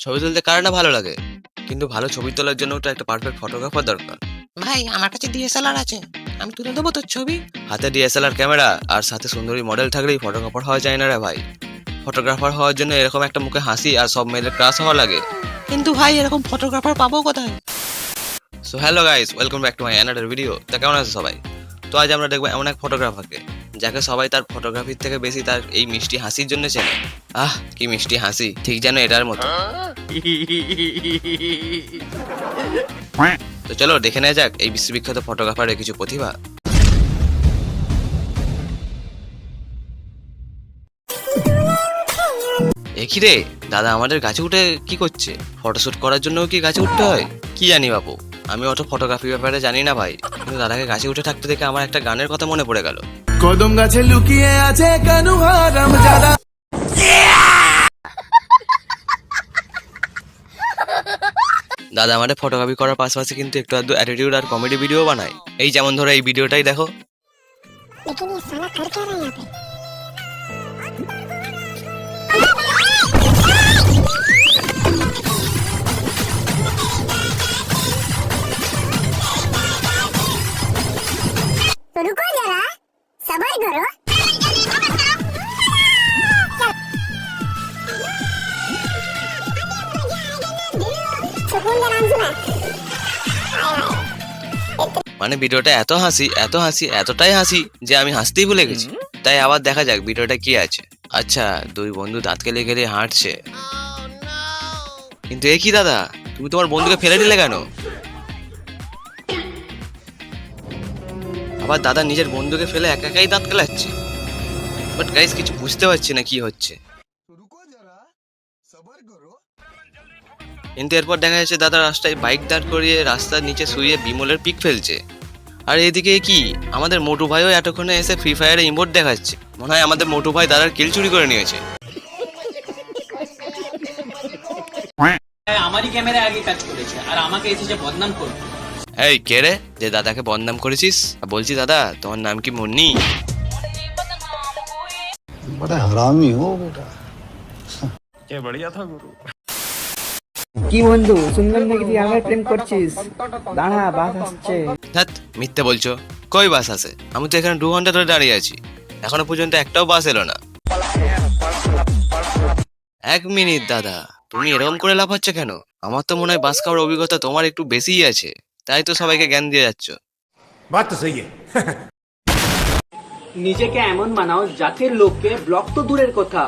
ছবি তুলতে কার না ভালো লাগে, কিন্তু ভালো ছবি তোলার জন্য তো একটা পারফেক্ট ফটোগ্রাফার দরকার। ভাই আমার কাছে ডিএসএলআর আছে, আমি তুলে দেবো তোর ছবি। হাতে ডিএসএলআর ক্যামেরা আর সাথে সুন্দরী মডেল থাকলেই ফটোগ্রাফার হওয়া যায় না রে ভাই। ফটোগ্রাফার হওয়ার জন্য এরকম একটা মুখে হাসি আর সব মেয়েদের ক্রাশ হওয়া লাগে। কিন্তু ভাই এরকম ফটোগ্রাফার পাবো কোথায়? So hello guys, welcome back to my another video. তা কেমন আছে সবাই? তো আজ আমরা দেখবো এমন এক ফটোগ্রাফারকে যাকে সবাই তার ফটোগ্রাফির থেকে বেশি তার এই মিষ্টি হাসির জন্য চেনে। কি মিষ্টি হাসি, ঠিক যেন এটার মতো। তো চলো দেখে নেওয়া যাক এই বিশ্ববিখ্যাত ফটোগ্রাফারের কিছু প্রতিভা। একই রে, দাদা আমাদের গাছে উঠে কি করছে? ফটোশুট করার জন্য কি গাছে উঠতে হয়? কি জানি বাবু, আমি অত ফটোগ্রাফি ব্যাপারে জানি না ভাই, কিন্তু দাদাকে গাছে উঠে থাকতে দেখে আমার একটা গানের কথা মনে পড়ে গেল। কদম গাছে লুকিয়ে আছে কানু হারামজাদা। দাদা আমাদের ফটোগ্রাফি করার পাশাপাশি কিন্তু একটু আধটু অ্যাটিটিউড আর কমেডি ভিডিও বানায়। এই যেমন ধরো এই ভিডিওটাই দেখো। लेकिन ये साला कर क्या रहा है यहाँ पे? तो रुको जरा, सब्र करो। सुकून का नाम सुना? মানে ভিডিওটা এত হাসি এতটাই হাসি যে আমি হাসতেই ভুলে গেছি। তাই আবার দেখা যাক ভিডিওটা কি আছে। আচ্ছা, দুই বন্ধু দাঁত কেলে কেলে হাঁটছে, কিন্তু এ কি দাদা, তুমি তোমার বন্ধুকে ফেলে দিলে কেন? আবার দাদা নিজের বন্ধুকে ফেলে একা একাই দাঁত কেলাচ্ছে। বাট গাইস কিছু বুঝতে পারছি না কি হচ্ছে। কিন্তু এরপর দেখা যাচ্ছে দাদা রাস্তায় বাইক দাঁড় করিয়ে রাস্তার নিচে শুয়ে বিমলের পিক ফেলছে। আর এদিকে কি আমাদের মোটু ভাইও এতক্ষণে এসে ফ্রি ফায়ারে ইমোট দেখাচ্ছে। মনে হয় আমাদের মোটু ভাই দাদার কিল চুরি করে নিয়েছে। আমারই ক্যামেরা আগে কাজ করেছে আর আমাকে এসে যে বদনাম করবে। এই কে রে যে দাদাকে বদনাম করেছিস? বলছি দাদা তোমার নাম কি মুন্নি? बड़ा हरामी हो बेटा। কি বন্ধু, শুনলাম নাকি তুই আমার প্রেম করছিস? দাঁড়া, বাস আসছে। ধ্যাৎ, মিথ্যে বলছো। কই বাস আছে? আমি তো এখানে 2 ঘন্টা ধরে দাঁড়িয়ে আছি, এখনো পর্যন্ত একটাও বাস এলো না। 1 মিনিট দাদা, তুমি এরকম করে লাফাচ্ছ কেন? আমার তো মনে হয় বাস খাওয়ার অভিজ্ঞতা তোমার একটু বেশিই আছে, তাই তো সবাইকে জ্ঞান দিয়ে যাচ্ছ। बात तो सही है। নিজেকে এমন বানাও যাতে লোককে ব্লক তো দূরের কথা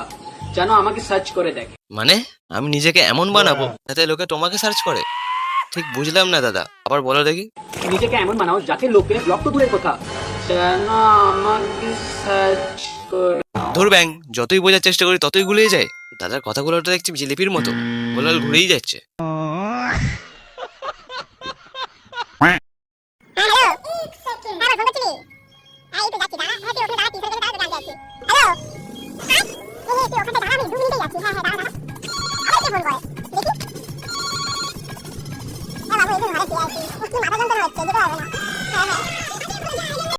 যেন আমাকে সার্চ করে দেখে। মানে আমি নিজেকে এমন বানাবো যাতে লোকে তোমাকে সার্চ করে? ঠিক বুঝলাম না দাদা, আবার বলো দেখি। নিজেকে এমন বানাও যাতে লোকে ব্লক তো দূরের কথা যেন আমাকে সার্চ করে। ধুর ব্যাং, যতই বোঝার চেষ্টা করি ততই গুলিয়ে যায়। দাদার কথাগুলো তো দেখছি জিলিপির মতো, গোলাল ঘুরেই যাচ্ছে। हेलो एक सेकंड আবার ফোন করছিলি? এই তো যাচ্ছি, দাঁড়া। হ্যাঁ তুই ওখানে দাঁড়া, টিউশন করে দাঁড়া, যাচ্ছি। হ্যালো হ্যাঁ তুই ওখানে দাঁড়া, আমি 2 মিনিটে যাচ্ছি। হ্যাঁ দাঁড়া দাঁড়া। আবার কে ফোন করে দেখি? বাবু এই ঘরে শুয়ে আছি, কি মাথা যন্ত্রণা হচ্ছে, যেতে পারবে না। হ্যাঁ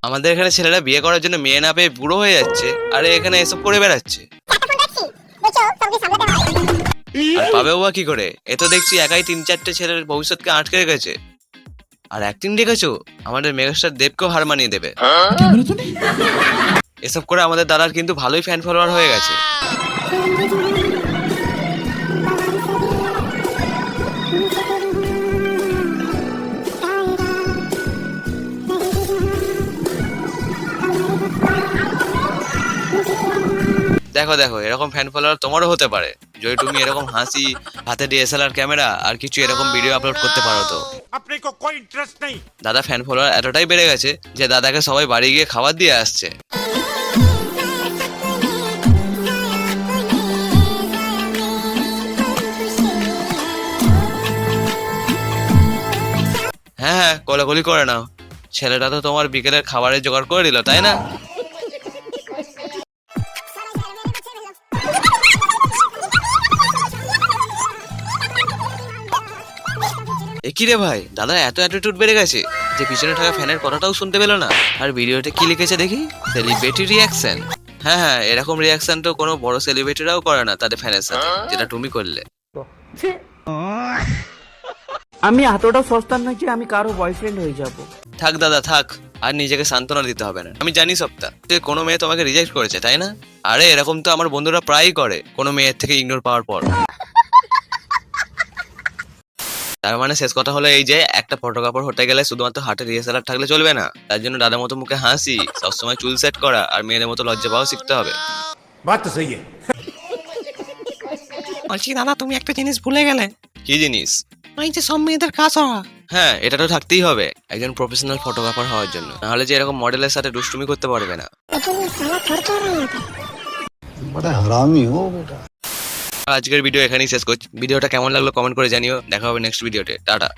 আমাদের এখানে ছেলেরা বিয়ে করার জন্য মেয়ে না পেয়ে বুড়ো হয়ে যাচ্ছে, আর এখানে এসব করে বেড়াচ্ছে। চারটা ফোন রাখছি, দেখো সবকে সামলাতে হয়। আর পাবেও বা কি করে? এ তো দেখছি একাই 3-4টে ছেলের ভবিষ্যৎকে আটকে রেখেছে। আর অ্যাক্টিং দেখেছো, আমাদের মেগাস্টার দেবকেও হার মানিয়ে দেবে। এসব করে আমাদের দাদার কিন্তু ভালোই ফ্যান ফলোয়ার হয়ে গেছে। দেখো দেখো, এরকম ফ্যান ফলোয়ার তোমারও হতে পারে যদি তুমি এরকম হাসি, হাতে ডিএসএলআর ক্যামেরা আর কিছু এরকম ভিডিও আপলোড করতে পারো। তো अपने को कोई इंटरेस्ट नहीं। দাদা ফ্যান ফলোয়ার এতটাই বেড়ে গেছে যে দাদাকে সবাই বাড়ি গিয়ে খাবার দিয়ে আসছে। হ্যাঁ হ্যাঁ, কোলাকুলি করে নাও। ছেলেটা তো তোমার বিকেলের খাবারের জোগাড় করে দিল, তাই না? একই রে ভাই, দাদা এত অ্যাটিটিউড বেড়ে গেছে যে পিছনে থাকা ফ্যানের কথাটাও শুনতে পেল না। আর ভিডিওতে কি লিখেছে দেখি, সেলিব্রিটি রিয়াকশন। হ্যাঁ হ্যাঁ, এরকম রিয়াকশন তো কোনো বড় সেলিব্রিটিরাও করে না তাদের ফ্যানের সাথে, যেটা তুমি করলে। আমি এতটা সস্তা নয় যে আমি কারো বয়ফ্রেন্ড হয়ে যাব। থাক দাদা থাক, আর নিজেকে সান্ত্বনা দিতে হবে না। আমি জানি সবটা, যে কোনো মেয়ে তোমাকে রিজেক্ট করেছে, তাই না? আরে এরকম তো আমার বন্ধুরা প্রায়ই করে, কোনো মেয়ের থেকে ইগনোর পাওয়ার পর। তার মানে শেষ কথা হলো এই যে, একটা ফটোগ্রাফার হতে গেলে শুধুমাত্র হাতে ডিএসএলআর থাকলে চলবে না, তার জন্য দাদার মতো মুখে হাসি, সবসময় চুল সেট করা, আর মেয়েদের মতো লজ্জা পাওয়া শিখতে হবে। बात तो सही है। বলছি দাদা, তুমি একটা জিনিস ভুলে গেলে। কি জিনিস? ওই যে সব মেয়েদের কাজ হওয়া। হ্যাঁ, এটা তো থাকতেই হবে একজন প্রফেশনাল ফটোগ্রাফার হওয়ার জন্য, নাহলে যে এরকম মডেলের সাথে দুষ্টুমি করতে পারবে না। लेकिन ये साला कर क्या रहा है यहाँ पे? बड़ा हरामी हो बेटा। আজকের ভিডিও এখানেই শেষ করছি। ভিডিওটা কেমন লাগলো কমেন্ট করে জানিও। দেখা হবে নেক্সট ভিডিওতে। টাটা।